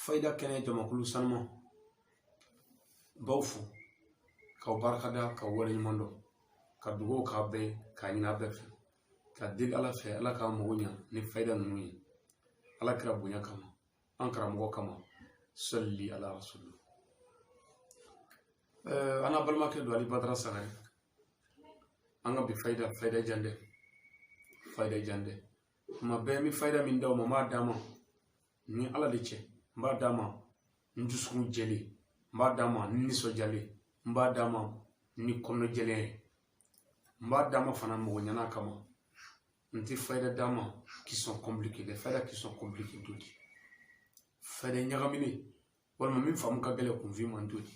fayda kɛnɛ jamakulu sanuma baw fo k'aw barikada k'aw waleɲuman dɔn ka dugawu k'a bɛɛ k'a ɲini a bɛɛ fɛ ka deli ala fɛ ala k'a mago ɲa ni fayda ninnu ye ala kira bonya kama an karamɔgɔ kama salli ala rasul ana balimakɛ don ali badara sagare an ka bi fayda jande tuma bɛɛ mi fayda min d'aw ma n b'a d'a ma ni ala de cɛ n b'a d'a ma n dusukun jɛlen n b'a d'a ma ni nisɔndiyalen n b'a d'a ma ni kɔnɔ jɛlen ye n b'a d'a ma fana mɔgɔ ɲana kama n tɛ fayda d'a ma qui sont compliqués des fayda qui sont compliqués to di fayda ɲagaminen walima min faamu ka gɛlɛn kunfin man to di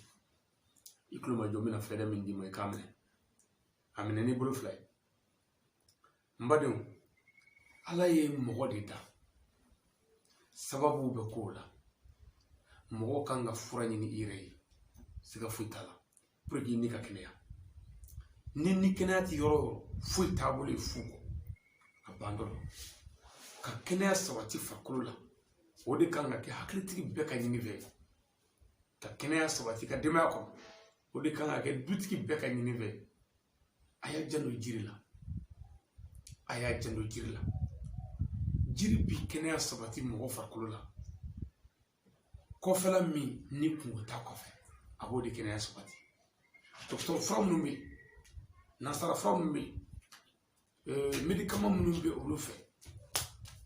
i tulo ma jɔ n bɛna fayda min d'i ma i k'a minɛ a minɛ n'i bolo fila ye n badenw ala ye mɔgɔ de da sababu bɛ kow la mɔgɔ kan ka fura ɲini i yɛrɛ ye siga foyi t'a la pour que i ni ka kɛnɛya ni kɛnɛya tɛ yɔrɔ yɔrɔ foyi taabolo ye fu kɔ a ban dɔrɔn ka kɛnɛya sabati farikolo la o de kan ka kɛ hakilitigi bɛɛ ka ɲini fɛ ka kɛnɛya sabati ka denbaya kɔnɔ o de kan ka kɛ dutigi bɛɛ ka ɲini fɛ a y'a janto jiri la jiri bi kɛnɛya sabati mɔgɔ farikolo la kɔfɛla min ni kungo t'a kɔfɛ a b'o de kɛnɛya sabati dɔgɔtɔrɔ fura minnu bɛ yen nasara fura minnu bɛ yen medikama minnu bɛ olu fɛ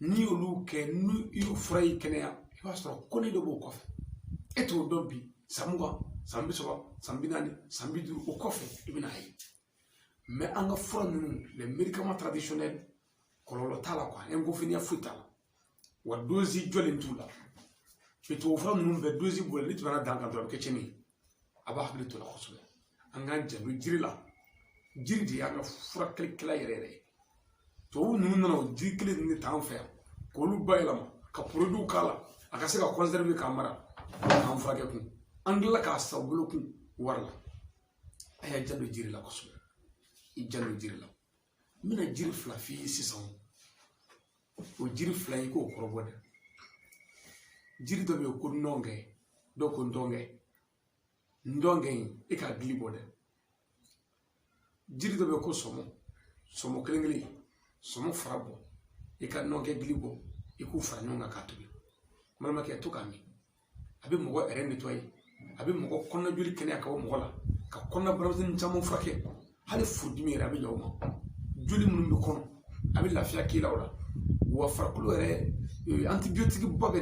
n'i y'olu kɛ ni fura y'i kɛnɛya i b'a sɔrɔ kɔni dɔ b'o kɔfɛ e t'o dɔn bi san 20 san 30 san 40 san 50 o kɔfɛ i bɛna ye mais an ka fura ninnu les médicaments traditionnels kɔlɔlɔ t'a la quoi inconvénient foyi t'a la wa dosi jɔlen t'u la mais tubabu fura ninnu bɛɛ dosi bɔlen ni tɛmɛna dan kan dɔrɔn a bɛ kɛ tiɲɛni ye a b'a hakili to la kosɛbɛ an k'an janto jiri la jiri de y'an ka furakɛlikɛla yɛrɛ yɛrɛ ye tubabu ninnu nana o jiri kelen ninnu de ta an fɛ yan k'olu bayɛlɛma ka produit k'a la a ka se ka conserver k'a mara k'an furakɛ kun an tilala k'a sa u bolo kun wari la a y'a janto jiri la kosɛbɛ i janto jiri la n bɛna jiri fila f'i ye sisan o jiri fila in k'o kɔrɔbɔ dɛ jiri dɔ bɛ yen ko nɔngɛ dɔw ko ndɔngɛ in e k'a gili bɔ dɛ jiri dɔ bɛ yen ko sɔmɔ kelen sɔmɔ fara bɔ i ka nɔngɛ gili bɔ i k'u fara ɲɔgɔn kan k'a tobi balimakɛ to k'a min a bɛ mɔgɔ yɛrɛ nettoyer a bɛ mɔgɔ kɔnɔna joli kɛnɛya ka bɔ mɔgɔ la ka kɔnɔna banamisɛnnin caman furakɛ hali furudimi yɛrɛ a bɛ ɲɛ o ma joli minnu bɛ kɔnɔ a bɛ lafiya k'i la o la wa farikolo yɛrɛ antibiotique ba bɛ